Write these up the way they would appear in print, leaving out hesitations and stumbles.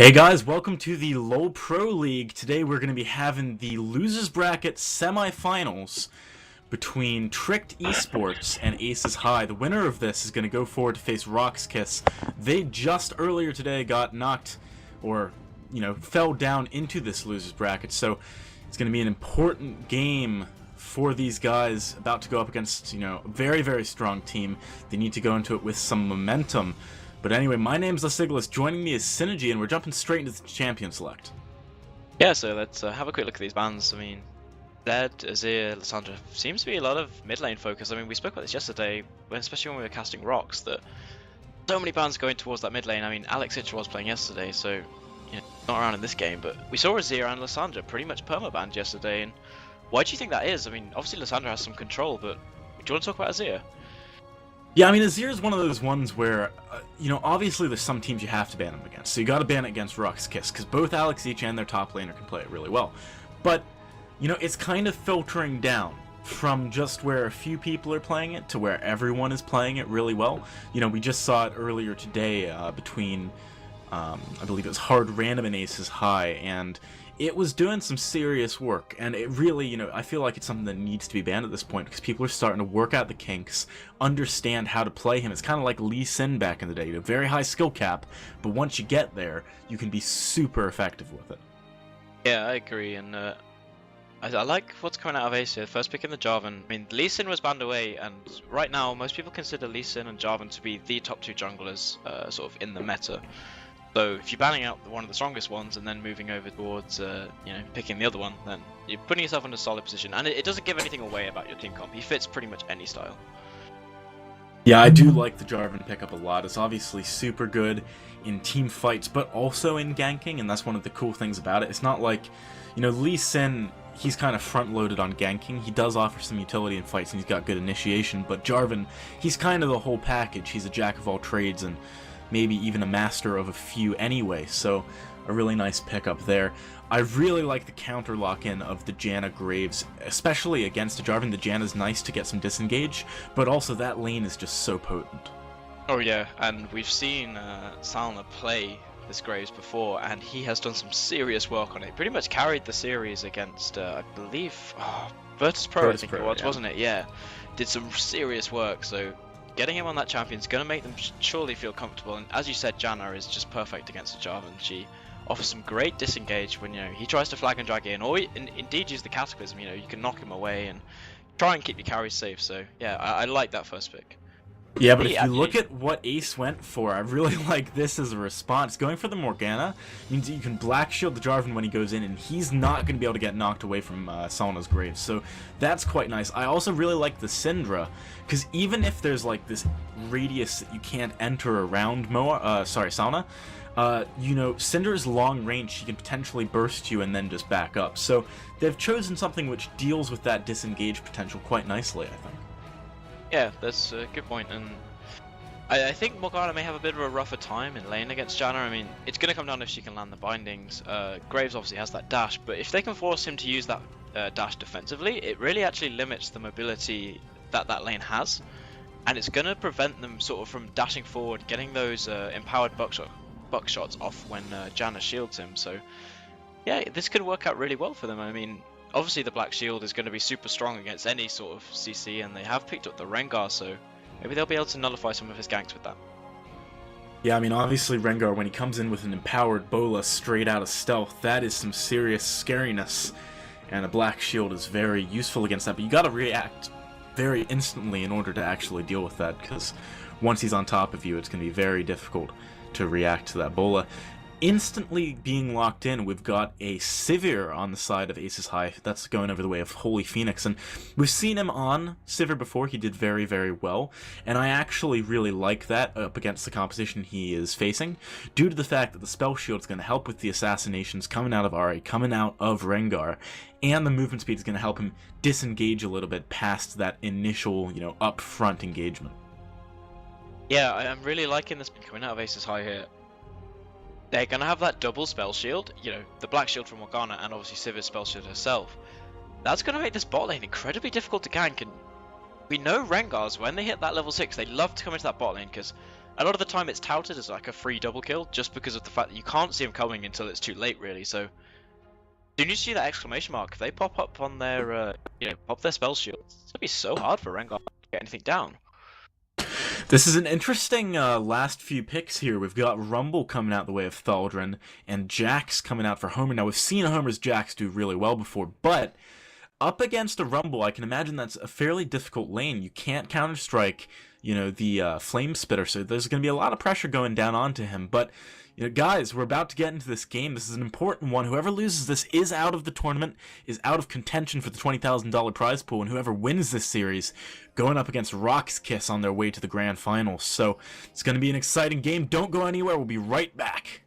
Hey guys, welcome to the LoL Pro League. Today we're going to be having the losers bracket semifinals between Tricked Esports and Aces High. The winner of this is going to go forward to face Rock's Kiss. They just earlier today got knocked, or fell down into this losers bracket, so it's going to be an important game for these guys about to go up against, a very, very strong team. They need to go into it with some momentum. But anyway, my name's Lesiglis, joining me is Synergy, and we're jumping straight into the champion select. Yeah, so let's have a quick look at these bans. I mean, Zed, Azir, Lissandra, seems to be a lot of mid lane focus. I mean, we spoke about this yesterday, especially when we were casting Rocks, that so many bans going towards that mid lane. I mean, Alex Itcher was playing yesterday, so not around in this game, but we saw Azir and Lissandra pretty much perma-banned yesterday, and why do you think that is? I mean, obviously Lissandra has some control, but do you want to talk about Azir? Yeah, I mean, Azir is one of those ones where, obviously there's some teams you have to ban him against. So you got to ban it against Rock's Kiss, because both Alex Each and their top laner can play it really well. But, it's kind of filtering down from just where a few people are playing it to where everyone is playing it really well. We just saw it earlier today between, I believe it was Hard Random and Aces High, and it was doing some serious work, and it really, I feel like it's something that needs to be banned at this point, because people are starting to work out the kinks, understand how to play him. It's kind of like Lee Sin back in the day, very high skill cap, but once you get there, you can be super effective with it. Yeah, I agree, and I like what's coming out of Ace here. First pick in the Jarvan. I mean, Lee Sin was banned away, and right now, most people consider Lee Sin and Jarvan to be the top two junglers, sort of in the meta. So if you're banning out one of the strongest ones and then moving over towards, picking the other one, then you're putting yourself in a solid position. And it doesn't give anything away about your team comp. He fits pretty much any style. Yeah, I do like the Jarvan pickup a lot. It's obviously super good in team fights, but also in ganking, and that's one of the cool things about it. It's not like, Lee Sin, he's kind of front-loaded on ganking. He does offer some utility in fights, and he's got good initiation, but Jarvan, he's kind of the whole package. He's a jack of all trades, and maybe even a master of a few anyway, so a really nice pickup there. I really like the counter lock-in of the Janna Graves, especially against a Jarvan. The Janna's nice to get some disengage, but also that lane is just so potent. Oh yeah, and we've seen Salna play this Graves before, and he has done some serious work on it. Pretty much carried the series against, I believe, Virtus Pro, I think it was, wasn't it? Yeah, did some serious work, so getting him on that champion is going to make them surely feel comfortable. And as you said, Janna is just perfect against a Jarvan. She offers some great disengage when he tries to flag and drag in, or indeed use the Cataclysm. You can knock him away and try and keep your carries safe. So yeah, I like that first pick. Yeah, but if you look at what Ace went for, I really like this as a response. Going for the Morgana means that you can Black Shield the Jarvan when he goes in, and he's not going to be able to get knocked away from Salna's Graves. So that's quite nice. I also really like the Syndra, because even if there's like this radius that you can't enter around Salna, Syndra's long range, she can potentially burst you and then just back up. So they've chosen something which deals with that disengage potential quite nicely, I think. Yeah, that's a good point, and I think Morgana may have a bit of a rougher time in lane against Janna. I mean, it's going to come down if she can land the bindings. Graves obviously has that dash, but if they can force him to use that dash defensively, it really actually limits the mobility that lane has, and it's going to prevent them sort of from dashing forward, getting those empowered buckshots off when Janna shields him. So yeah, this could work out really well for them. I mean, obviously the Black Shield is going to be super strong against any sort of CC, and they have picked up the Rengar, so maybe they'll be able to nullify some of his ganks with that. Yeah, I mean, obviously Rengar, when he comes in with an empowered Bola straight out of stealth, that is some serious scariness, and a Black Shield is very useful against that, but you gotta react very instantly in order to actually deal with that, because once he's on top of you, it's going to be very difficult to react to that Bola. Instantly being locked in, we've got a Sivir on the side of Aces High. That's going over the way of Holy Phoenix, and we've seen him on Sivir before. He did very, very well, and I actually really like that up against the composition he is facing, due to the fact that the Spell Shield is going to help with the assassinations coming out of Ahri, coming out of Rengar, and the movement speed is going to help him disengage a little bit past that initial, upfront engagement. Yeah, I'm really liking this coming out of Aces High here. They're going to have that double spell shield, the Black Shield from Morgana and obviously Sivir's spell shield herself. That's going to make this bot lane incredibly difficult to gank, and we know Rengars, when they hit that level 6, they love to come into that bot lane, because a lot of the time it's touted as like a free double kill just because of the fact that you can't see them coming until it's too late, really. So, soon as you see that exclamation mark, if they pop up on their, pop their spell shield, it's gonna be so hard for Rengar to get anything down. This is an interesting last few picks here. We've got Rumble coming out the way of Thaldrun, and Jax coming out for Homer. Now, we've seen Homer's Jax do really well before, but up against a Rumble, I can imagine that's a fairly difficult lane. You can't counter-strike, the Flame Spitter, so there's going to be a lot of pressure going down onto him. But, guys, we're about to get into this game. This is an important one. Whoever loses this is out of the tournament, is out of contention for the $20,000 prize pool, and whoever wins this series going up against Rock's Kiss on their way to the grand finals. So it's going to be an exciting game. Don't go anywhere. We'll be right back.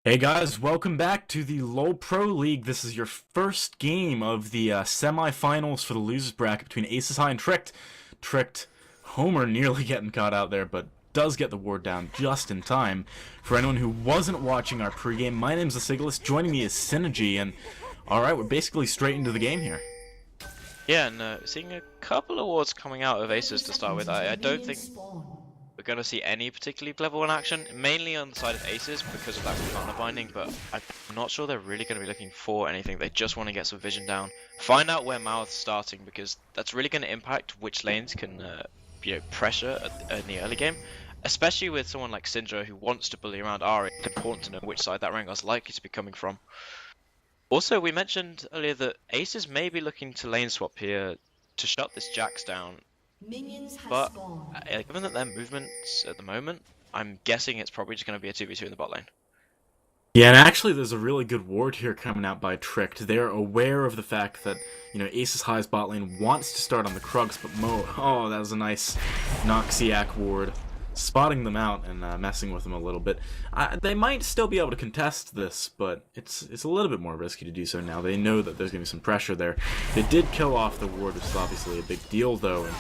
Hey guys, welcome back to the LoL Pro League. This is your first game of the semi-finals for the losers bracket between Aces High and Tricked. Tricked, Homer nearly getting caught out there, but does get the ward down just in time. For anyone who wasn't watching our pregame, my name's Asigilus, joining me is Synergy, and alright, we're basically straight into the game here. Yeah, and seeing a couple of wards coming out of Aces to start with, I don't think we're going to see any particularly clever one action, mainly on the side of Aces because of that partner binding, but I'm not sure they're really going to be looking for anything. They just want to get some vision down, find out where Mouth's starting, because that's really going to impact which lanes can pressure in the early game, especially with someone like Syndra who wants to bully around Ahri. It's important to know which side that Rengar's likely to be coming from. Also, we mentioned earlier that Aces may be looking to lane swap here to shut this Jax down. But given that their movements at the moment, I'm guessing it's probably just going to be a 2v2 in the bot lane. Yeah, and actually there's a really good ward here coming out by Tricked. They're aware of the fact that, Aces High's bot lane wants to start on the Krugs, but that was a nice Noxiac ward. Spotting them out and messing with them a little bit. They might still be able to contest this, but it's a little bit more risky to do so now. They know that there's going to be some pressure there. They did kill off the ward, which is obviously a big deal, though, and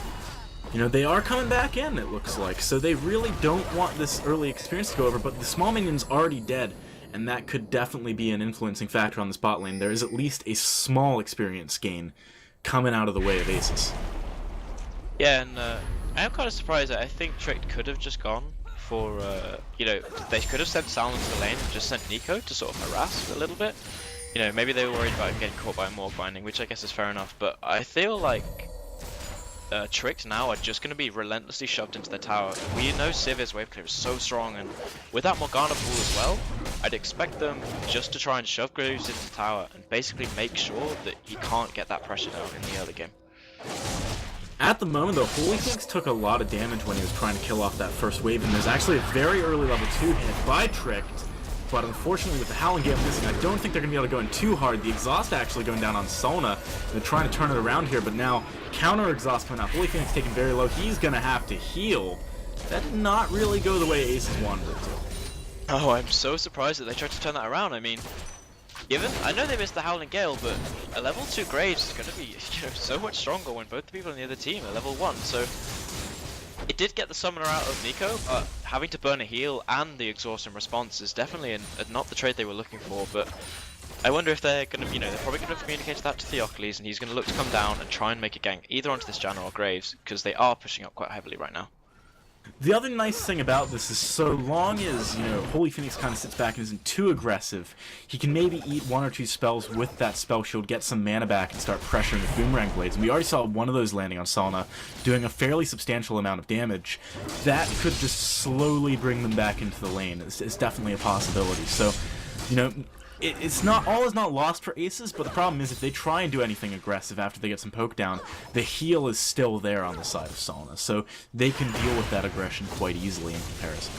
they are coming back in, it looks like, so they really don't want this early experience to go over, but the small minion's already dead, and that could definitely be an influencing factor on this bot lane. There is at least a small experience gain coming out of the way of Aces. Yeah, and I'm kind of surprised that I think Tricked could have just gone for, they could have sent Salmon to the lane and just sent Nico to sort of harass a little bit. Maybe they were worried about him getting caught by a Morg binding, which I guess is fair enough, but I feel like Tricked now are just going to be relentlessly shoved into the tower. We know Sivir's wave clear is so strong, and with that Morgana pool as well, I'd expect them just to try and shove Graves into the tower and basically make sure that he can't get that pressure down in the early game. At the moment, though, Holy Phoenix took a lot of damage when he was trying to kill off that first wave, and there's actually a very early level 2 hit by Tricked, but unfortunately with the Howling Gale missing, I don't think they're going to be able to go in too hard. The Exhaust actually going down on Solna. They're trying to turn it around here, but now counter Exhaust coming out. Holy Phoenix taken very low. He's going to have to heal. That did not really go the way Aces wanted it to. Oh, I'm so surprised that they tried to turn that around. I mean, I know they missed the Howling Gale, but a level 2 Graves is going to be so much stronger when both the people on the other team are level 1. So it did get the summoner out of Nico, but having to burn a heal and the exhaust in response is definitely not the trade they were looking for. But I wonder if they're going to, they're probably going to communicate that to Theocles, and he's going to look to come down and try and make a gank either onto this Janna or Graves, because they are pushing up quite heavily right now. The other nice thing about this is so long as, Holy Phoenix kind of sits back and isn't too aggressive, he can maybe eat 1 or 2 spells with that spell shield, get some mana back, and start pressuring with Boomerang Blades. And we already saw one of those landing on Salna, doing a fairly substantial amount of damage. That could just slowly bring them back into the lane. It's definitely a possibility. So, it's not all is not lost for Aces, but the problem is if they try and do anything aggressive after they get some poke down, the heal is still there on the side of Salna, so they can deal with that aggression quite easily in comparison.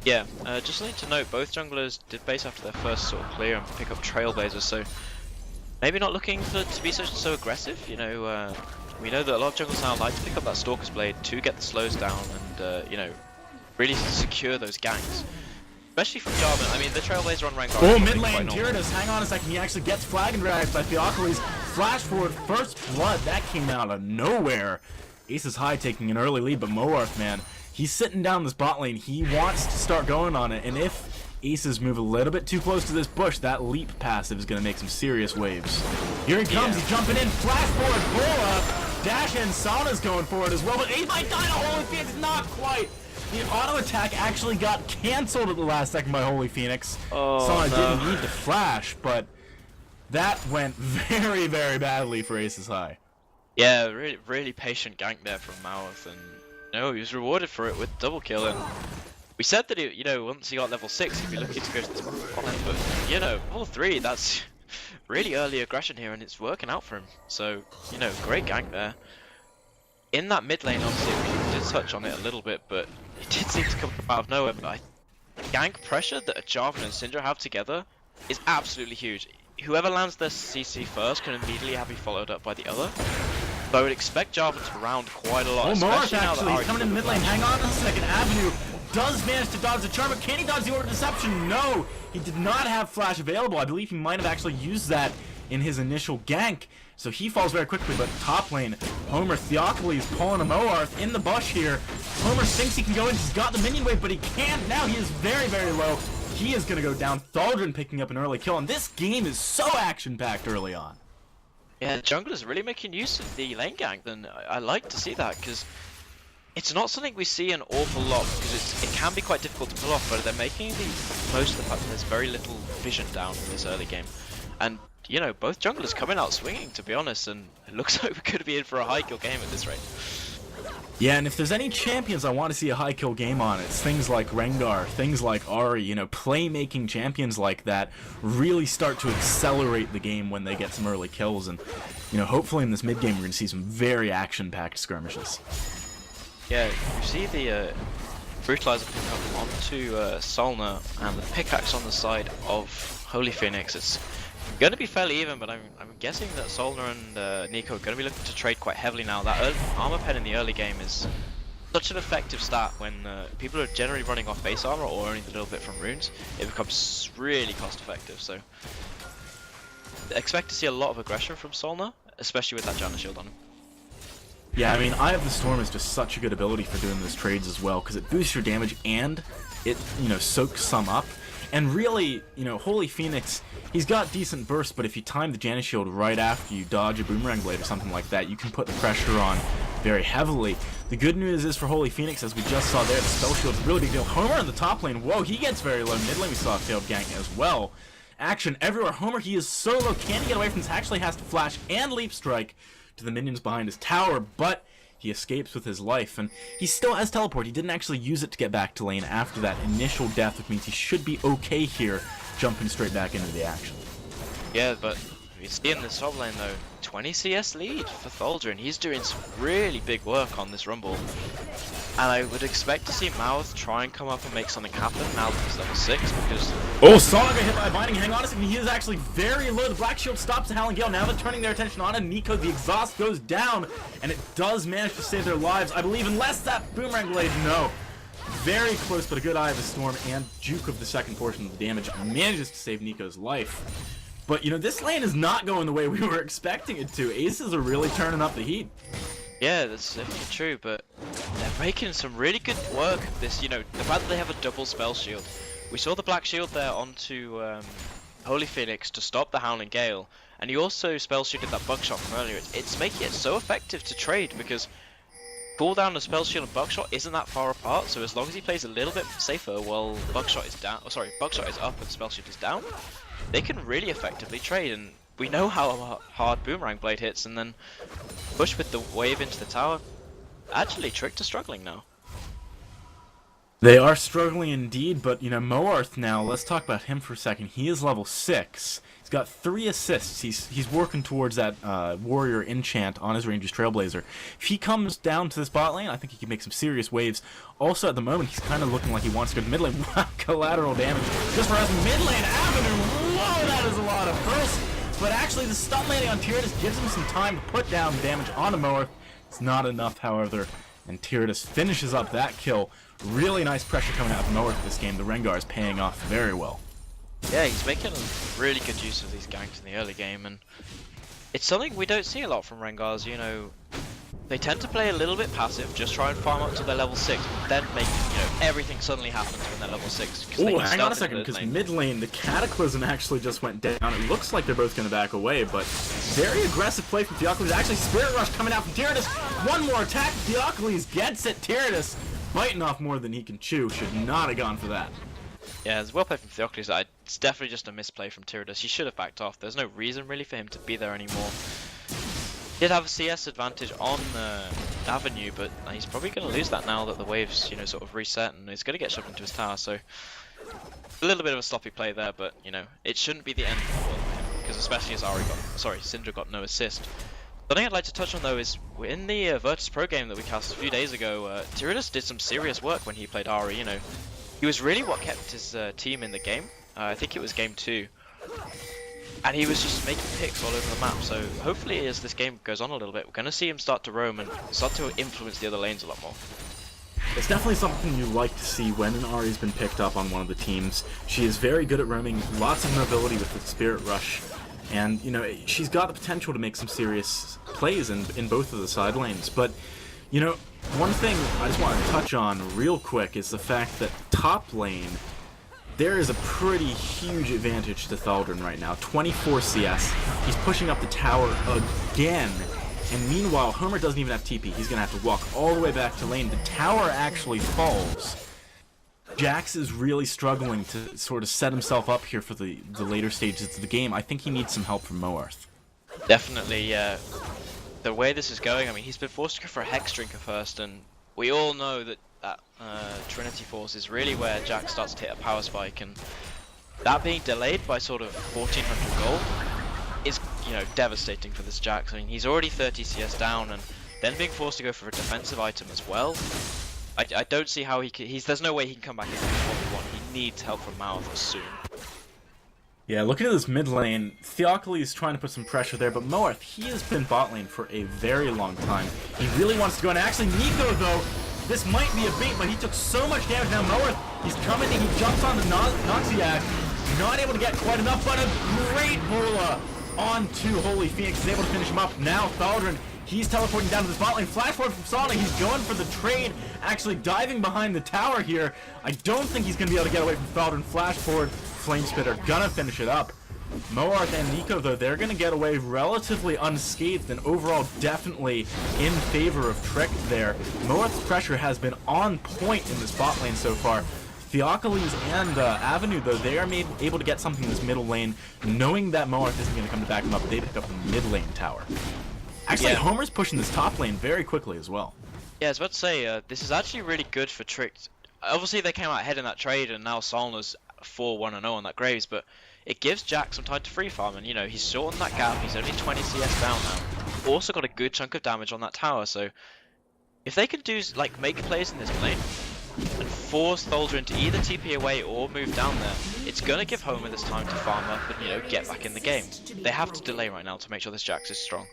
Yeah, just something to note, both junglers did base after their first sort of clear and pick up Trailblazers, so maybe not looking to be so aggressive. We know that a lot of junglers now like to pick up that Stalker's Blade to get the slows down and really secure those ganks. Especially from Jarvan. I mean, the Trailblazer on Rengar. Oh, mid lane, Gyarados, hang on a second. He actually gets flag and dragged by Theocles. Flash forward, first blood. That came out of nowhere. Aces High taking an early lead, but Moarth, man, he's sitting down this bot lane. He wants to start going on it, and if Aces move a little bit too close to this bush, that leap passive is going to make some serious waves. Here he comes, he's jumping in, flash forward, pull up. Dash in, Sauna's going forward as well, but he might die to Holy Phoenix, not quite. The auto attack actually got cancelled at the last second by Holy Phoenix. Sauna didn't need to flash, but that went very, very badly for Aces High. Yeah, really patient gank there from Mouth, and he was rewarded for it with double kill. And we said that he, once he got level 6, he'd be looking to go to this bottom, but level 3, that's really early aggression here, and it's working out for him. So great gank there. In that mid lane, obviously, we did touch on it a little bit, but it did seem to come out of nowhere. But gank pressure that a Jarvan and Syndra have together is absolutely huge. Whoever lands their CC first can immediately be followed up by the other. So I would expect Jarvan to round quite a lot. Oh, Morris actually, he's coming in mid lane. Hang on a second. Avenue does manage to dodge the charm, but can he dodge the Order of Deception? No! He did not have flash available. I believe he might have actually used that in his initial gank. So he falls very quickly, but top lane, Homer Theocles pulling a Moarth in the bush here. Homer thinks he can go in, he's got the minion wave, but he can't now. He is very, very low. He is going to go down. Thaldrin picking up an early kill, and this game is so action-packed early on. Yeah, junglers really making use of the lane gank, and I like to see that, because it's not something we see an awful lot, because it can be quite difficult to pull off, but they're making the most of the fact that there's very little vision down in this early game. And both junglers coming out swinging, to be honest, and it looks like we could be in for a high kill game at this rate. Yeah, and if there's any champions I want to see a high kill game on, it's things like Rengar, things like Ahri, playmaking champions like that really start to accelerate the game when they get some early kills, and, hopefully in this mid game we're going to see some very action-packed skirmishes. Yeah, you see the Brutalizer pick up onto Solna, and the pickaxe on the side of Holy Phoenix. It's going to be fairly even, but I'm guessing that Solna and Nico are going to be looking to trade quite heavily now. That armor pen in the early game is such an effective stat when people are generally running off base armor or only a little bit from runes. It becomes really cost effective, so expect to see a lot of aggression from Solna, especially with that Janna shield on him. Yeah, I mean, Eye of the Storm is just such a good ability for doing those trades as well, because it boosts your damage and it, soaks some up. And really, Holy Phoenix, he's got decent burst, but if you time the Janna shield right after you dodge a Boomerang Blade or something like that, you can put the pressure on very heavily. The good news is for Holy Phoenix, as we just saw there, the spell shield's a really big deal. Homer in the top lane, whoa, he gets very low. Mid lane we saw a failed gank as well. Action everywhere. Homer, he is so low, can he get away from this? Actually has to flash and leap strike to the minions behind his tower, but He escapes with his life, and he still has teleport. He didn't actually use it to get back to lane after that initial death, which means he should be okay here, jumping straight back into the action. Yeah, but you see in the top lane though, 20 CS lead for Thaldrin. He's doing some really big work on this Rumble. And I would expect to see Mouth try and come up and make something happen now that he's level 6, because... Oh, Sonic got hit by a binding. Hang on a second, he is actually very low. The Black Shield stops the Howling Gale. Now they're turning their attention on Nico. The exhaust goes down, and it does manage to save their lives, I believe, unless that Boomerang Blade, no. Very close, but a good Eye of the Storm and Juke of the second portion of the damage manages to save Nico's life. But, you know, this lane is not going the way we were expecting it to. Aces are really turning up the heat. Yeah, that's definitely true, but they're making some really good work of this, you know, the fact that they have a double spell shield. We saw the Black Shield there onto Holy Phoenix to stop the Howling Gale, and he also spell shielded that Buckshot from earlier. It's making it so effective to trade, because cooldown of spell shield and Buckshot isn't that far apart, so as long as he plays a little bit safer while Buckshot is down, Buckshot is up and spell shield is down, they can really effectively trade. And we know how hard Boomerang Blade hits, and then push with the wave into the tower. Actually, Tricked are struggling now. They are struggling indeed, but, you know, Moarth now, let's talk about him for a second. He is level 6. He's got 3 assists. He's working towards that warrior enchant on his Ranger's Trailblazer. If he comes down to this bot lane, I think he can make some serious waves. Also, at the moment, he's kind of looking like he wants to go to mid lane. Wow, collateral damage. Just for us, mid lane Avenue. Whoa, that is a lot of burst. But actually, the stun landing on Tyranids gives him some time to put down damage on Moarth. It's not enough, however, and Tyranids finishes up that kill. Really nice pressure coming out of Moarth this game. The Rengar is paying off very well. Yeah, he's making really good use of these ganks in the early game, and it's something we don't see a lot from Rengars. You know, they tend to play a little bit passive, just try and farm up to their level 6, but then make, you know, everything suddenly happens when they're level 6. Oh, hang on a second, because mid lane, the Cataclysm actually just went down. It looks like they're both going to back away, but very aggressive play from Theocles. Actually, Spirit Rush coming out from Tyranids. One more attack, Theocles gets it. Tyranids biting off more than he can chew. Should not have gone for that. Yeah, it's well played from Theocles. It's definitely just a misplay from Tyranids. He should have backed off. There's no reason really for him to be there anymore. He did have a CS advantage on Avenue, but he's probably going to lose that now that the waves, you know, sort of reset, and he's going to get shoved into his tower. So a little bit of a sloppy play there, but you know, it shouldn't be the end of the world for him, because especially as Syndra got no assist. Something I'd like to touch on though is in the Virtus Pro game that we cast a few days ago, Tyranids did some serious work when he played Ahri. You know, he was really what kept his team in the game. I think it was game 2. And he was just making picks all over the map, so hopefully as this game goes on a little bit, we're going to see him start to roam and start to influence the other lanes a lot more. It's definitely something you like to see when an Ahri's been picked up on one of the teams. She is very good at roaming, lots of mobility with the Spirit Rush, and, you know, she's got the potential to make some serious plays in both of the side lanes. But, you know, one thing I just want to touch on real quick is the fact that top lane, there is a pretty huge advantage to Thaldrin right now. 24 CS. He's pushing up the tower again. And meanwhile, Homer doesn't even have TP. He's going to have to walk all the way back to lane. The tower actually falls. Jax is really struggling to sort of set himself up here for the later stages of the game. I think he needs some help from Moarth. Definitely, yeah. The way this is going, I mean, he's been forced to go for a Hex Drinker first, and we all know that Trinity Force is really where Jax starts to hit a power spike, and that being delayed by sort of 1400 gold is, you know, devastating for this Jax. I mean, he's already 30 CS down, and then being forced to go for a defensive item as well. I don't see how he can. There's no way he can come back into 1v1. He needs help from Mouth soon. Yeah, looking at this mid lane, Theocles is trying to put some pressure there, but Moarth, he has been bot lane for a very long time. He really wants to go, and actually Nico, though, this might be a bait, but he took so much damage. Now Moarth, he's coming in, he jumps onto Noxiac, not able to get quite enough, but a great bola onto Holy Phoenix, is able to finish him up. Now Thaldrin, he's teleporting down to this bot lane. Flash forward from Sonic, he's going for the trade, actually diving behind the tower here. I don't think he's going to be able to get away from Thaldrin. Flash forward, Flamespit are gonna finish it up. Moarth and Nico, though, they're going to get away relatively unscathed, and overall definitely in favor of Trick there. Moarth's pressure has been on point in this bot lane so far. Theocles and Avenue, though, they are able to get something in this middle lane, knowing that Moarth isn't going to come to back them up. They pick up the mid lane tower. Actually, yeah. Homer's pushing this top lane very quickly as well. Yeah, I was about to say, this is actually really good for Trick. Obviously, they came out ahead in that trade, and now Solna's 4-1-0 on that Graves, but it gives Jack some time to free farm, and, you know, he's shortened that gap, he's only 20 CS down now. Also got a good chunk of damage on that tower, so if they can do, like, make plays in this lane, and force Thaldrin to either TP away or move down there, it's gonna give Homer this time to farm up and, you know, get back in the game. They have to delay right now to make sure this Jax is strong.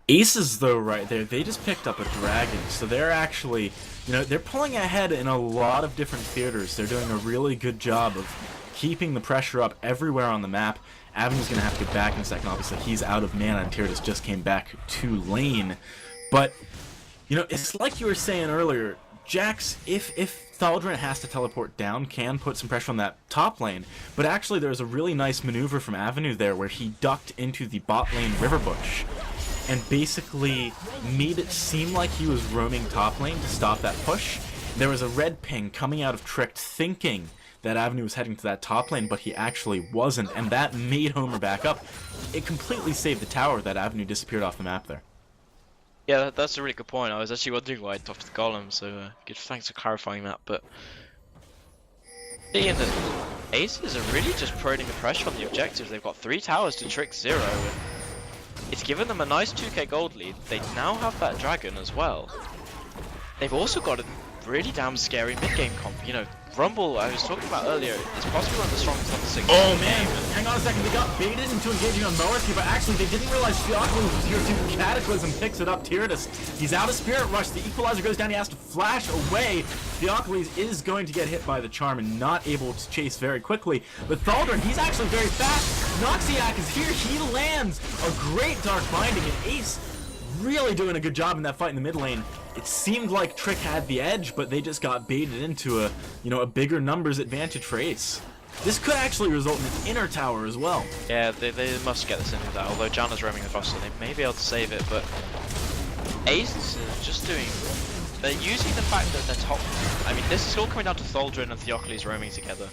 Aces, though, right there, they just picked up a dragon, so they're actually, you know, they're pulling ahead in a lot of different theaters. They're doing a really good job of keeping the pressure up everywhere on the map. Avenue's going to have to get back in a second. Obviously, he's out of mana, and Tyrannus just came back to lane. But, you know, it's like you were saying earlier, Jax, if Thaldrin has to teleport down, can put some pressure on that top lane, but actually there's a really nice maneuver from Avenue there where he ducked into the bot lane river bush and basically made it seem like he was roaming top lane to stop that push. There was a red ping coming out of Tricked thinking that Avenue was heading to that top lane, but he actually wasn't, and that made Homer back up. It completely saved the tower that Avenue disappeared off the map there. Yeah, that's a really good point. I was actually wondering why I topped the golem, so good. Thanks for clarifying that. But seeing the Aces are really just putting the pressure on the objectives. They've got 3 towers to Trick 0, and it's given them a nice 2k gold lead. They now have that dragon as well. They've also got a really damn scary mid-game comp. You know, Rumble, I was talking about earlier, is possibly one of the strongest on the 6. Oh man, hang on a second, they got baited into engaging on Moerth here, but actually they didn't realize Theocles was here too. Cataclysm picks it up, Tyrannus, he's out of Spirit Rush, the Equalizer goes down, he has to flash away. Theocles is going to get hit by the charm and not able to chase very quickly, but Thaldrin, he's actually very fast. Noxiac is here, he lands a great Dark Binding, and Ace really doing a good job in that fight in the mid lane. It seemed like Trick had the edge, but they just got baited into a, you know, a bigger numbers advantage for Ace. This could actually result in an inner tower as well. Yeah, they must get this into that, although Janna's roaming the boss, so they may be able to save it, but Ace is just doing... They're using the fact that they're top... I mean, this is all coming down to Thaldrin and Theocles roaming together.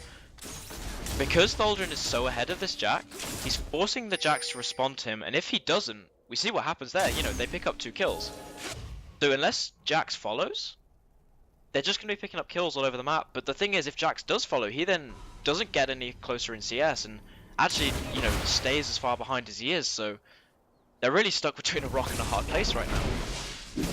Because Thaldrin is so ahead of this Jack, he's forcing the Jacks to respond to him, and if he doesn't, we see what happens there. You know, they pick up 2 kills. So unless Jax follows, they're just going to be picking up kills all over the map. But the thing is, if Jax does follow, he then doesn't get any closer in CS and actually, you know, stays as far behind as he is. So they're really stuck between a rock and a hard place right now.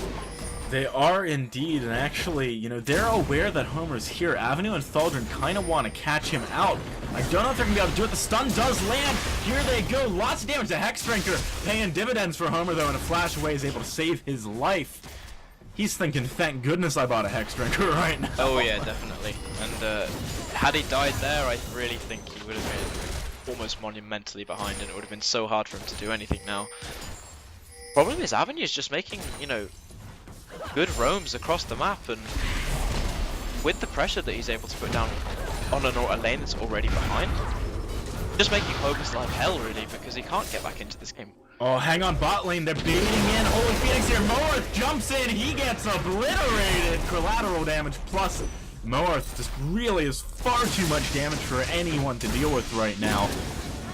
They are indeed, and actually, you know, they're aware that Homer's here. Avenue and Thaldrin kind of want to catch him out. I don't know if they're going to be able to do it. The stun does land. Here they go. Lots of damage to Hexdrinker. Paying dividends for Homer, though, and a flash away is able to save his life. He's thinking, thank goodness I bought a Hexdrinker right now. Oh, yeah, definitely. And had he died there, I really think he would have been almost monumentally behind, and it would have been so hard for him to do anything now. Problem is, Avenue is just making, you know, good roams across the map, and with the pressure that he's able to put down on a lane that's already behind, just making Homer's life hell really, because he can't get back into this game. Oh, hang on, bot lane, they're baiting in. Holy Phoenix here, Moerth jumps in, he gets obliterated. Collateral damage plus Moerth just really is far too much damage for anyone to deal with right now.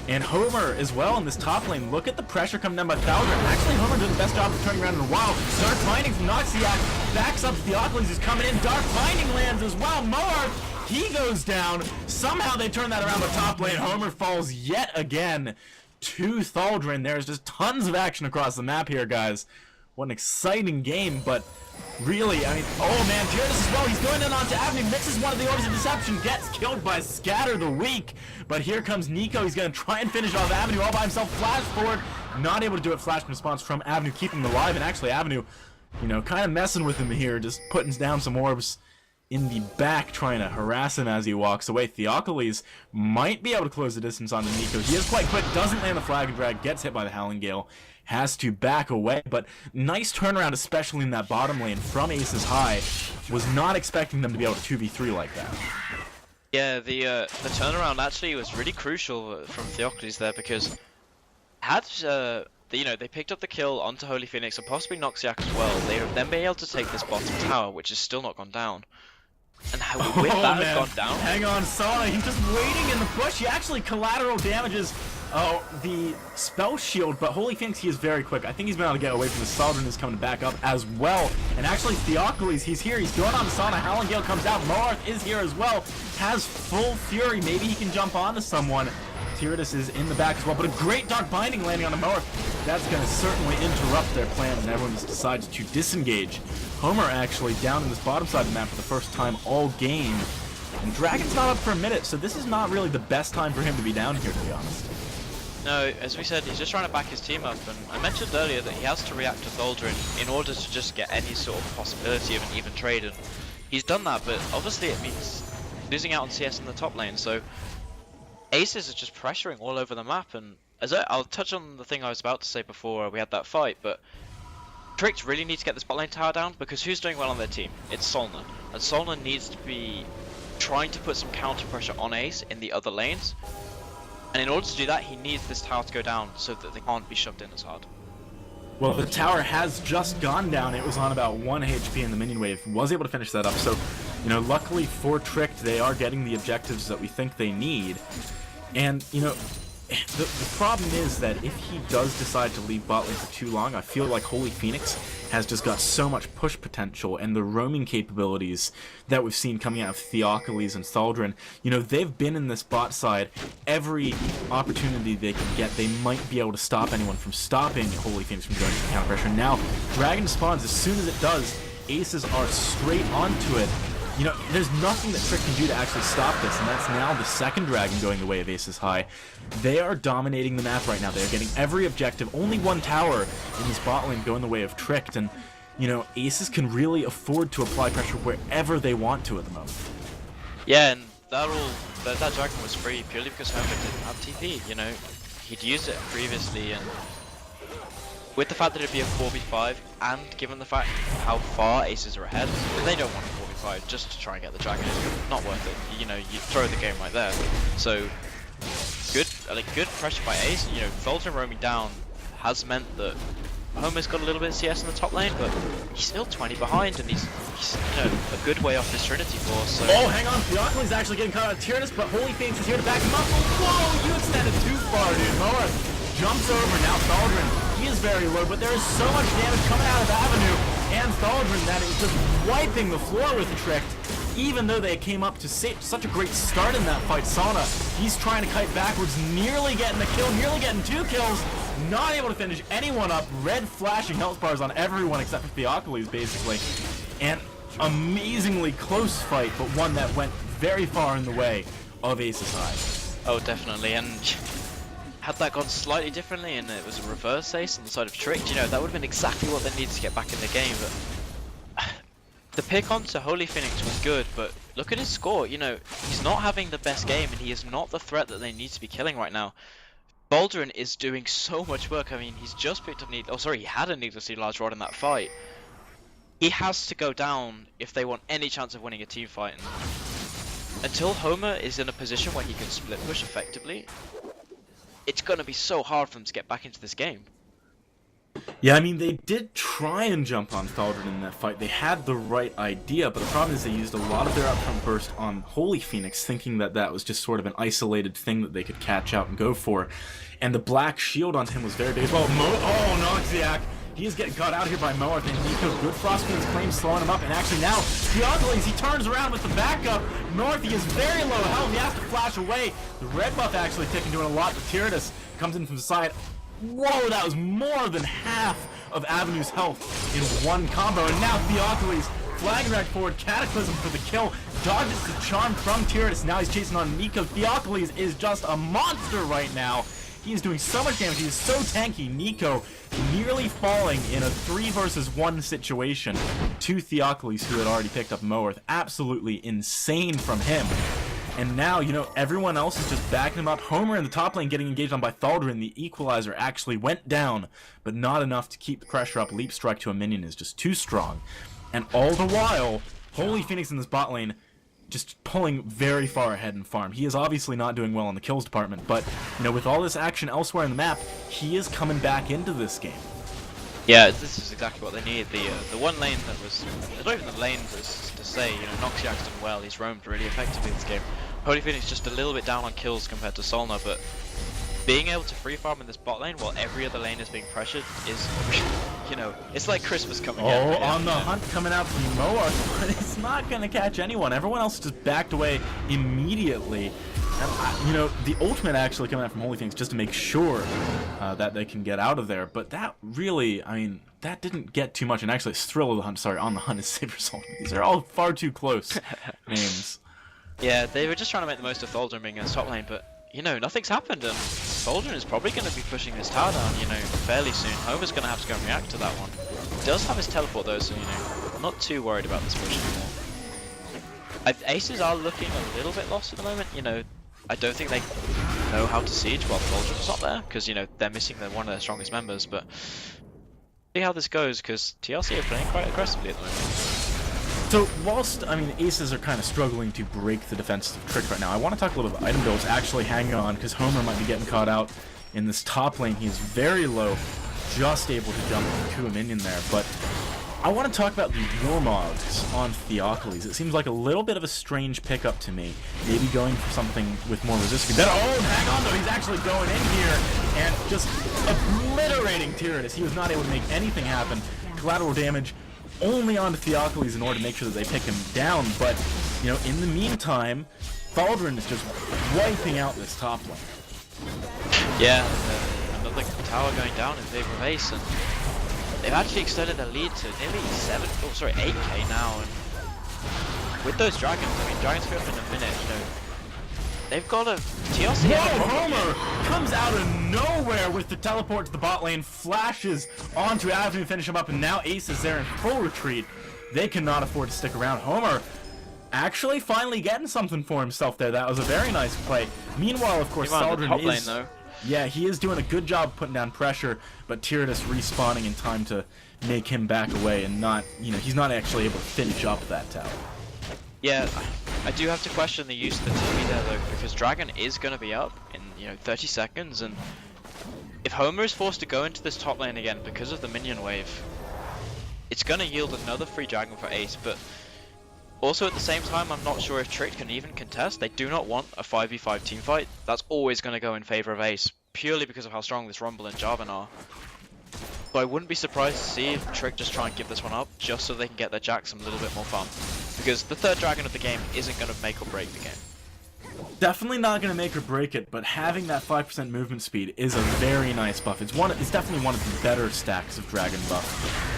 And Homer as well in this top lane. Look at the pressure coming down by Thaldrin. Actually, Homer did the best job of turning around in a while. Dark Binding from Noxiac backs up Theocles is coming in. Dark Binding lands as well. Moerth, he goes down. Somehow they turn that around the top lane. Homer falls yet again to Thaldrin. There's just tons of action across the map here, guys. What an exciting game, but really, I mean, oh man, Tyrannus as well, he's going in onto Avenue, mixes one of the Orbs of Deception, gets killed by Scatter the Weak, but here comes Nico, he's going to try and finish off Avenue all by himself, flash forward, not able to do it, flash response from Avenue, keeping him alive, and actually Avenue, you know, kind of messing with him here, just putting down some orbs in the back, trying to harass him as he walks away. Theocles might be able to close the distance on Nico. He is quite quick, doesn't land the Flag and Drag, gets hit by the Howling Gale, has to back away, but nice turnaround, especially in that bottom lane from Aces High. Was not expecting them to be able to 2v3 like that. Yeah, the turnaround actually was really crucial from Theocles there, because had you know, they picked up the kill onto Holy Phoenix and possibly Noxiac as well, they would then be able to take this bottom tower, which has still not gone down. And how with that had gone down. Hang on, Sana, he's just waiting in the bush. He actually collateral damages Oh, the spell shield, but Holy Phoenix, he is very quick. I think he's been able to get away from the Soldrin, who's coming back up as well. And actually, Theocles, he's here. He's going on to Sana. Howling Gale comes out. Moarth is here as well. Has full fury. Maybe he can jump onto someone. Tyrannus is in the back as well, but a great Dark Binding landing on the Moarth. That's going to certainly interrupt their plans, and everyone just decides to disengage. Homer actually down in this bottom side of the map for the first time all game. And Dragon's not up for a minute, so this is not really the best time for him to be down here, to be honest. No, as we said, he's just trying to back his team up, and I mentioned earlier that he has to react to Thaldrin in order to just get any sort of possibility of an even trade, and he's done that, but obviously it means losing out on CS in the top lane, so Aces is just pressuring all over the map, and I'll touch on the thing I was about to say before we had that fight, but Tricked really need to get this bot lane tower down, because who's doing well on their team? It's Solna, and Solna needs to be trying to put some counter pressure on Ace in the other lanes. And in order to do that, he needs this tower to go down so that they can't be shoved in as hard. Well, the tower has just gone down. It was on about 1 HP in the minion wave. Was able to finish that up. So, you know, luckily for Tricked, they are getting the objectives that we think they need. And, you know, the problem is that if he does decide to leave bot lane for too long, I feel like Holy Phoenix has just got so much push potential, and the roaming capabilities that we've seen coming out of Theocles and Thaldrin, you know, they've been in this bot side. Every opportunity they can get, they might be able to stop anyone from stopping Holy Phoenix from going to the counter pressure. Now, Dragon spawns. As soon as it does, Aces are straight onto it. You know, there's nothing that Trick can do to actually stop this, and that's now the second Dragon going the way of Aces High. They are dominating the map right now. They're getting every objective. Only one tower in this bot lane going the way of Tricked, and, you know, Aces can really afford to apply pressure wherever they want to at the moment. Yeah, and that Dragon was free purely because Homer didn't have TP, you know. He'd used it previously, and with the fact that it'd be a 4v5, and given the fact how far Aces are ahead, they don't want a 4v5 just to try and get the Dragon. It's not worth it. You know, you throw the game right there. So good pressure by Ace. You know, Thaldrin roaming down has meant that Homer's got a little bit of CS in the top lane, but he's still 20 behind, and he's you know, a good way off this Trinity Force. So. Oh, hang on, Theocles actually getting caught out of Tyrannus, but Holy Phoenix is here to back him up. Whoa, you extended too far, dude. Moarth jumps over, now Thaldrin, he is very low, but there is so much damage coming out of Avenue and Thaldrin that is just wiping the floor with Tricked. Even though they came up to such a great start in that fight, Sana, he's trying to kite backwards, nearly getting the kill, nearly getting 2 kills, not able to finish anyone up. Red flashing health bars on everyone except for Theocles, basically. And amazingly close fight, but one that went very far in the way of Aces High. Oh, definitely, and had that gone slightly differently and it was a reverse Ace on the side of Tricked, you know, that would have been exactly what they needed to get back in the game. But the pick onto Holy Phoenix was good, but look at his score. You know, he's not having the best game, and he is not the threat that they need to be killing right now. Baldrin is doing so much work. I mean, he's just picked up he had a needlessly large rod in that fight. He has to go down if they want any chance of winning a team fight. And until Homer is in a position where he can split push effectively, it's going to be so hard for them to get back into this game. Yeah, I mean, they did try and jump on Thaldrin in that fight. They had the right idea, but the problem is they used a lot of their upfront burst on Holy Phoenix, thinking that that was just sort of an isolated thing that they could catch out and go for. And the black shield on him was very big as well. Oh, Noxiac! He is getting caught out here by Moarth, and Nico, good Frostman's claim, slowing him up, and actually now, Theocles, he turns around with the backup. Moarth, he is very low health, he has to flash away. The red buff actually taking doing a lot, but Tyrannus comes in from the side. Whoa, that was more than half of Avenue's health in one combo, and now Theocles, flagging right forward, Cataclysm for the kill, dodges the charm from Tyrannus, now he's chasing on Nico. Theocles is just a monster right now. He is doing so much damage, he is so tanky. Nico nearly falling in a 3 versus 1 situation to Theocles, who had already picked up Moarth. Absolutely insane from him. And now, you know, everyone else is just backing him up. Homer in the top lane getting engaged on by Thaldrin. The equalizer actually went down, but not enough to keep the pressure up. Leap strike to a minion is just too strong. And all the while, Holy Phoenix in this bot lane just pulling very far ahead in farm. He is obviously not doing well in the kills department, but, you know, with all this action elsewhere in the map, he is coming back into this game. Yeah, this is exactly what they need. The one lane that was, not even the lane to say, you know, Noxiac's done well, he's roamed really effectively this game. Holy Phoenix just a little bit down on kills compared to Solna, but being able to free farm in this bot lane while every other lane is being pressured is, you know, it's like Christmas coming in. Oh, on the hunt coming out from Moa, but it's not going to catch anyone. Everyone else just backed away immediately. And, you know, the ultimate actually coming out from Holy Phoenix just to make sure that they can get out of there. But that really, I mean, that didn't get too much. And actually, it's Thrill of the Hunt, sorry, on the hunt is Saber Soul. These are all far too close names. Yeah, they were just trying to make the most of Thaldron being in the top lane, but, you know, nothing's happened, and Thaldron is probably going to be pushing this tower down, you know, fairly soon. Homer's going to have to go and react to that one. He does have his teleport though, so, you know, I'm not too worried about this push anymore. Aces are looking a little bit lost at the moment, you know. I don't think they know how to siege while Thaldron's not there, because, you know, they're missing one of their strongest members, but see how this goes, because TLC are playing quite aggressively at the moment. So, whilst, I mean, Aces are kind of struggling to break the defense of Trick right now, I want to talk a little bit about item builds actually hanging on, because Homer might be getting caught out in this top lane. He is very low, just able to jump to a minion there, but I want to talk about the Yormogs on Theocles. It seems like a little bit of a strange pickup to me. Maybe going for something with more resistance. Oh, hang on though, he's actually going in here and just obliterating Tyrannus. He was not able to make anything happen. Collateral damage only onto Theocles in order to make sure that they pick him down, but, you know, in the meantime, Thaldron is just wiping out this top lane. Yeah, another tower going down in favor of Ace, and they've actually extended their lead to nearly 8k now, and with those dragons, I mean, dragons go up in a minute, you know, they've got a TLC. Whoa, Homer comes out of nowhere with the teleport to the bot lane, flashes onto Avenue to finish him up, and now Ace is there in full retreat. They cannot afford to stick around. Homer actually finally getting something for himself there. That was a very nice play. Meanwhile, of course, Thaldron is... Lane, though. Yeah, he is doing a good job putting down pressure, but Tyrannus respawning in time to make him back away and not, you know, he's not actually able to finish up that tower. Yeah, I do have to question the use of the TP there though, because Dragon is going to be up in, you know, 30 seconds, and if Homer is forced to go into this top lane again because of the minion wave, it's going to yield another free Dragon for Ace, but also at the same time, I'm not sure if Trick can even contest. They do not want a 5v5 teamfight. That's always going to go in favor of Ace, purely because of how strong this Rumble and Jarvan are. So I wouldn't be surprised to see if Trick just try and give this one up, just so they can get their Jax some little bit more fun. Because the third dragon of the game isn't going to make or break the game. Definitely not going to make or break it, but having that 5% movement speed is a very nice buff. It's definitely one of the better stacks of dragon buff.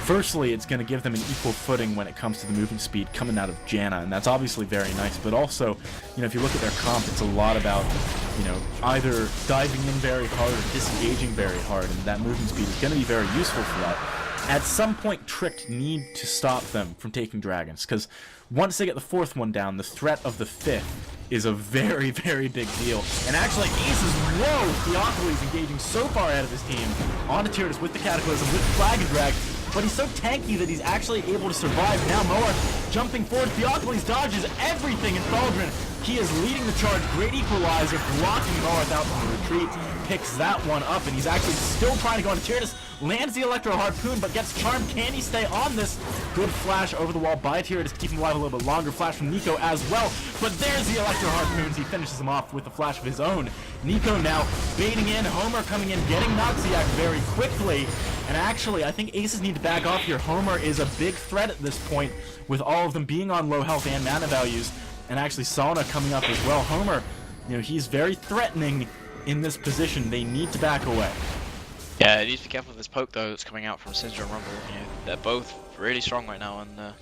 Firstly, it's going to give them an equal footing when it comes to the movement speed coming out of Janna, and that's obviously very nice, but also, you know, if you look at their comp, it's a lot about, you know, either diving in very hard or disengaging very hard, and that movement speed is going to be very useful for that. At some point, Trick need to stop them from taking dragons, because once they get the fourth one down, the threat of the fifth is a very, very big deal. And actually, Aces, whoa, Theocles engaging so far ahead of his team onto Tyrannus with the Cataclysm, with the Flag and Drag, but he's so tanky that he's actually able to survive. Now Moa jumping forward, Theocles dodges everything in Thaldron. He is leading the charge, great equalizer, blocking Moa out from the retreat, picks that one up, and he's actually still trying to go into Tyrannus, lands the Electro Harpoon, but gets charmed. Can he stay on this? Good flash over the wall by Tyrannus to keep him alive a little bit longer. Flash from Nico as well, but there's the Electro Harpoons. He finishes him off with a flash of his own. Nico now baiting in, Homer coming in, getting Noxiac very quickly, and actually, I think Aces need to back off here. Homer is a big threat at this point, with all of them being on low health and mana values, and actually Sauna coming up as well. Homer, you know, he's very threatening in this position. They need to back away. Yeah, you need to be careful with this poke though that's coming out from Syndra and Rumble. You know, they're both really strong right now, and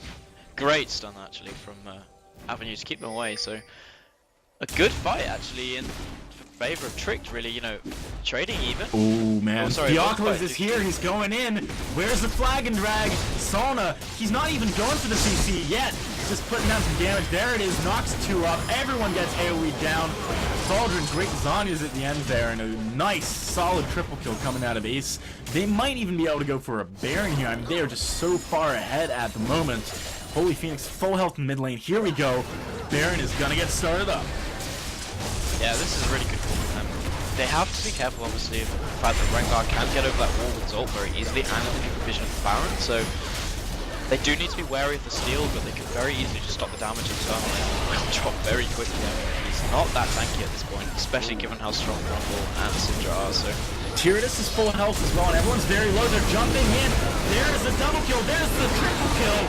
great stun actually from Avenue to keep them away. So a good fight actually in favor of Trick, really, you know, trading even. Oh man, oh, sorry, Theocles is here, he's going in. Where's the Flag and Drag? Sauna, he's not even going for the CC yet. Just putting down some damage. There it is, knocks two up. Everyone gets AoE down. Thaldron, great Zanyas at the end there, and a nice, solid triple kill coming out of Ace. They might even be able to go for a Baron here. I mean, they are just so far ahead at the moment. Holy Phoenix, full health in mid lane. Here we go. Baron is gonna get started up. Yeah, this is really good for them. They have to be careful, obviously, of the fact that Rengar can get over that wall with Zolt very easily, and in the new provision of the Baron, so They do need to be wary of the steal, but they can very easily just stop the damage internally. Will drop very quickly. I mean, he's not that tanky at this point, especially given how strong Rumble and Syndra are. So Tyrannus is full health as well, and everyone's very low. They're jumping in. There's the double kill. There's the triple kill.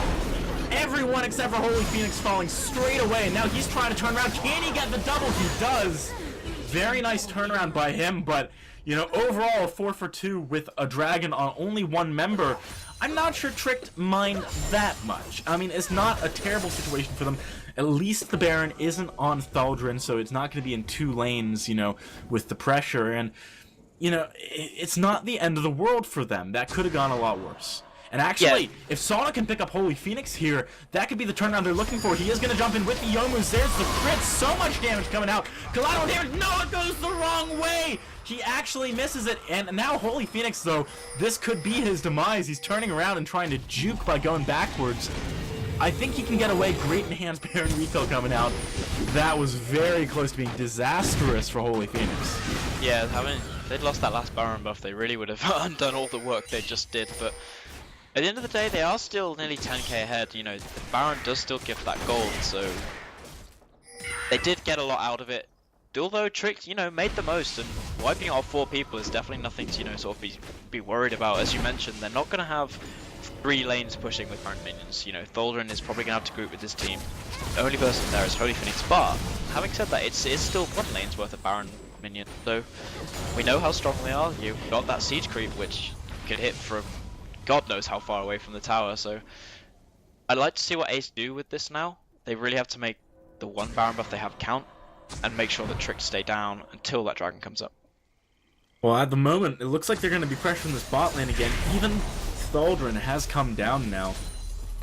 Everyone except for Holy Phoenix falling straight away. And now he's trying to turn around. Can he get the double? He does. Very nice turnaround by him, but you know, overall a 4 for 2 with a dragon on only one member. I'm not sure Tricked mind that much. I mean, it's not a terrible situation for them. At least the Baron isn't on Thaldrin, so it's not going to be in 2 lanes, you know, with the pressure. And, you know, it's not the end of the world for them. That could have gone a lot worse. And actually, if Sona can pick up Holy Phoenix here, that could be the turnaround they're looking for. He is going to jump in with the Yomus. There's the crit. So much damage coming out. Collateral damage. No, it goes the wrong way. He actually misses it. And now Holy Phoenix, though, this could be his demise. He's turning around and trying to juke by going backwards. I think he can get away. Great enhanced Baron Rico coming out. That was very close to being disastrous for Holy Phoenix. Yeah, if they'd lost that last Baron buff, they really would have undone all the work they just did. But at the end of the day, they are still nearly 10k ahead. You know, the Baron does still give that gold, so they did get a lot out of it. Although Tricked, you know, made the most, and wiping out 4 people is definitely nothing to, you know, sort of be worried about. As you mentioned, they're not going to have 3 lanes pushing with current minions. You know, Thaldrin is probably going to have to group with his team. The only person there is Holy Phoenix, but having said that, it's still 1 lane's worth of Baron minion. So we know how strong they are. You've got that siege creep, which could hit from God knows how far away from the tower. So I'd like to see what Ace do with this now. They really have to make the 1 Baron buff they have count, and make sure that Tricked stay down until that dragon comes up. Well, at the moment, it looks like they're going to be pressuring this bot lane again. Even Thaldrin has come down now.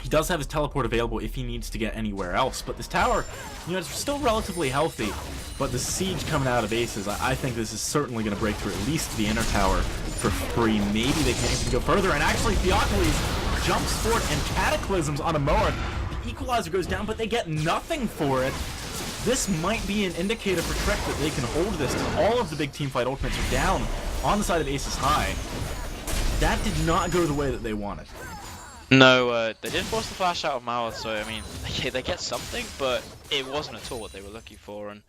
He does have his teleport available if he needs to get anywhere else, but this tower, you know, it's still relatively healthy. But the siege coming out of Aces, I think this is certainly going to break through at least the inner tower for free. Maybe they can even go further, and actually Theocles jumps forward and cataclysms on a Moa. The equalizer goes down, but they get nothing for it. This might be an indicator for Trek that they can hold this. All of the big teamfight ultimates are down on the side of Aces High. That did not go the way that they wanted. No, they did force the flash out of Mauer, so I mean, they get something, but it wasn't at all what they were looking for. And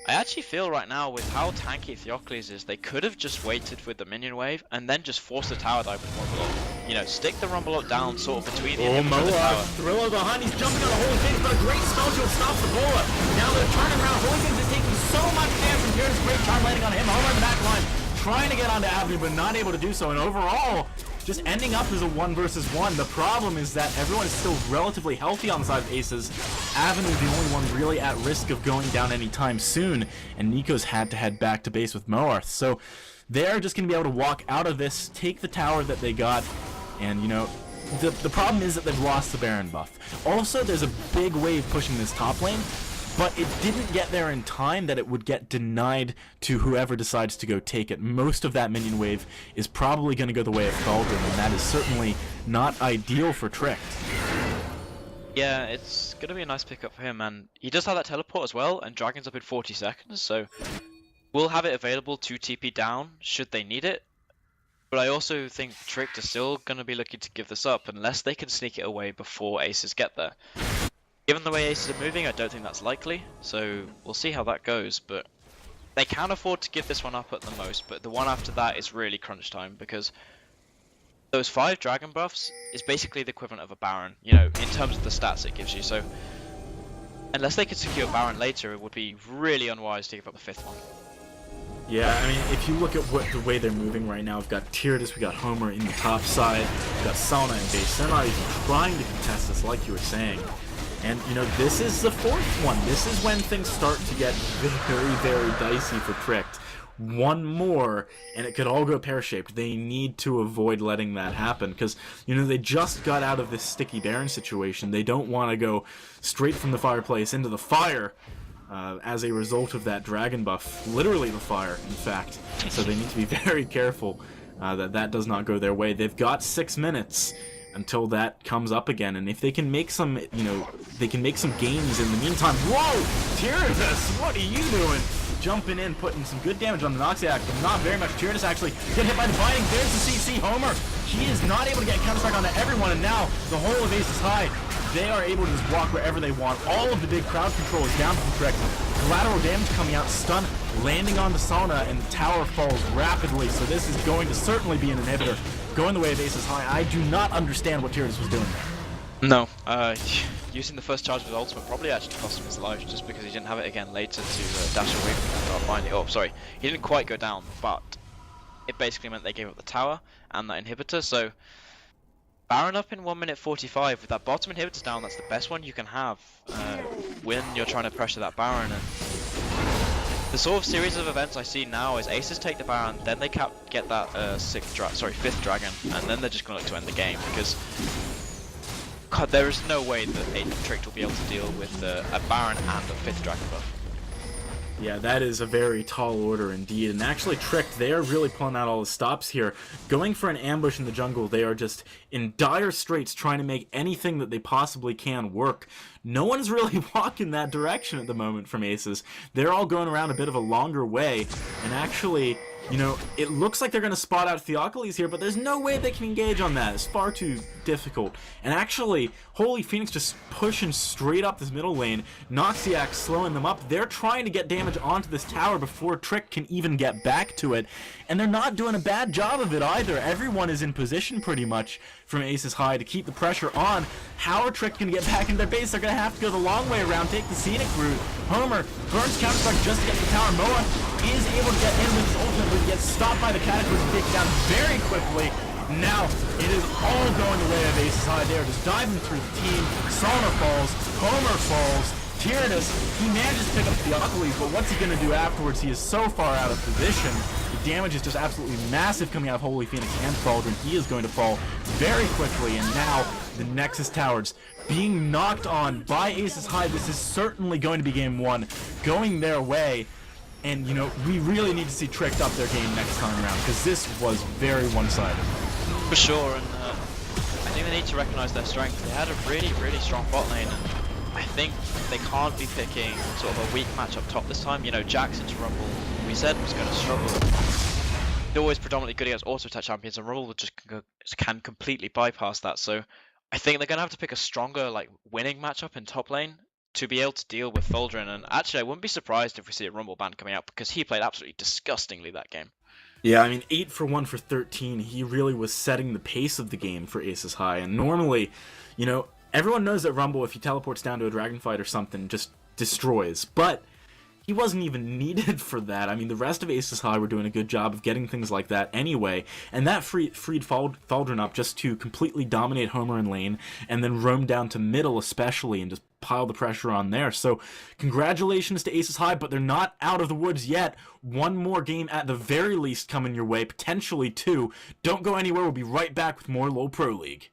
I actually feel right now, with how tanky Theocles is, they could have just waited with the minion wave and then just forced the tower dive with Rumble Up. You know, stick the Rumble Up down sort of between the inhibitor and the tower. Thriller behind, he's jumping on the Holy Phoenix, but a great spell shield stops the bola. Now they're turning around. Holy Phoenix is taking so much damage from Tyrannus. Great charm landing on him. Homer in the back line, trying to get onto Avenue, but not able to do so. And overall, just ending up as a 1 versus 1. The problem is that everyone is still relatively healthy on the side of Aces. Avenue is the only one really at risk of going down anytime soon, and Nico's had to head back to base with Moarth. So they're just going to be able to walk out of this, take the tower that they got, and, you know, the problem is that they've lost the Baron buff. Also, there's a big wave pushing this top lane, but it didn't get there in time that it would get denied to whoever decides to go take it. Most of that minion wave is probably going to go the way of Thaldrin, and that is certainly not ideal for Tricked. Yeah, it's going to be a nice pickup for him, and he does have that teleport as well, and Dragon's up in 40 seconds, so we'll have it available to TP down should they need it. But I also think Tricked are still going to be looking to give this up unless they can sneak it away before Aces get there. Given the way Aces are moving, I don't think that's likely, so we'll see how that goes. But they can afford to give this one up at the most, but the one after that is really crunch time, because those 5 dragon buffs is basically the equivalent of a Baron, you know, in terms of the stats it gives you. So unless they could secure Baron later, it would be really unwise to give up the 5th one. Yeah, I mean, if you look at the way they're moving right now, we've got Tyrannus, we've got Homer in the top side, we've got Sauna in base. They're not even trying to contest this, like you were saying. And, you know, this is the 4th one. This is when things start to get very, very dicey for Tricked. One more, and it could all go pear-shaped. They need to avoid letting that happen, because, you know, they just got out of this sticky Baron situation. They don't want to go straight from the fireplace into the fire as a result of that dragon buff. Literally the fire, in fact. So they need to be very careful that that does not go their way. They've got 6 minutes until that comes up again, and if they can make some, you know, they can make some gains in the meantime. Whoa! Tyrannus, what are you doing? jumping in, putting some good damage on the Noxiac, but not very much. Tyrannus actually get hit by the binding. There's the CC Homer. He is not able to get counter-strike onto everyone, and now the whole of Aces High, they are able to just walk wherever they want. All of the big crowd control is down from Trick. Collateral damage coming out, stun landing on the Sauna, and the tower falls rapidly, so this is going to certainly be an inhibitor going the way of Aces High. I do not understand what Tyrannus was doing there. No, using the first charge of his ultimate probably actually cost him his life, just because he didn't have it again later to dash away from that binding. Oh, sorry, he didn't quite go down, but it basically meant they gave up the tower and that inhibitor, so Baron up in 1 minute 45 with that bottom inhibitor down. That's the best one you can have when you're trying to pressure that Baron. And the sort of series of events I see now is Aces take the Baron, then they get that 5th dragon, and then they're just going to look to end the game, because God, there is no way that Trick will be able to deal with a Baron and a 5th dragon buff. Yeah, that is a very tall order indeed, and actually Trick, they are really pulling out all the stops here. Going for an ambush in the jungle, they are just in dire straits trying to make anything that they possibly can work. No one's really walking that direction at the moment from Aces. They're all going around a bit of a longer way, and actually, you know, it looks like they're going to spot out Theocles here, but there's no way they can engage on that. It's far too difficult. And actually, Holy Phoenix just pushing straight up this middle lane. Noxiac slowing them up. They're trying to get damage onto this tower before Trick can even get back to it. And they're not doing a bad job of it either. Everyone is in position pretty much from Aces High to keep the pressure on. How are Trick going to get back into their base? They're going to have to go the long way around, take the scenic route. Homer burns counter-strike just to get to the tower. Moa is able to get in with his ultimate, but gets stopped by the Cataclysm, taken down very quickly. Now, it is all going the way of Aces High. They are just diving through the team. Sauna falls, Homer falls, Tyrannus, he manages to pick up Theocles, but what's he going to do afterwards? He is so far out of position. The damage is just absolutely massive coming out of Holy Phoenix and Cauldron. He is going to fall very quickly, and now the Nexus Towers being knocked on by Aces High. This is certainly going to be game 1, going their way. And, you know, we really need to see Tricked up their game next time around, because this was very one-sided. For sure, and I think they need to recognize their strength. They had a really, really strong bot lane, and I think they can't be picking sort of a weak match up top this time. You know, Jackson's Rumble, we said, was going to struggle. They're always predominantly good against auto-attack champions, and Rumble just can completely bypass that. So I think they're going to have to pick a stronger, like, winning matchup in top lane to be able to deal with Foldrin. And actually, I wouldn't be surprised if we see a Rumble ban coming out, because he played absolutely disgustingly that game. Yeah, I mean, 8 for 1 for 13, he really was setting the pace of the game for Aces High, and normally, you know, everyone knows that Rumble, if he teleports down to a dragon fight or something, just destroys, but he wasn't even needed for that. I mean, the rest of Aces High were doing a good job of getting things like that anyway, and that freed Faldrin up just to completely dominate Homer in lane, and then roam down to middle especially, and just pile the pressure on there. So congratulations to Aces High, but they're not out of the woods yet. One more game at the very least coming your way, potentially 2. Don't go anywhere, we'll be right back with more LoL Pro League.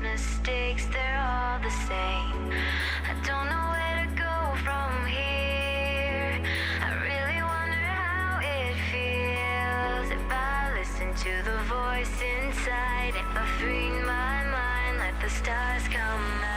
Mistakes, they're all the same. I don't know where to go from here. I really wonder how it feels if I listen to the voice inside. If I free my mind, let the stars come out.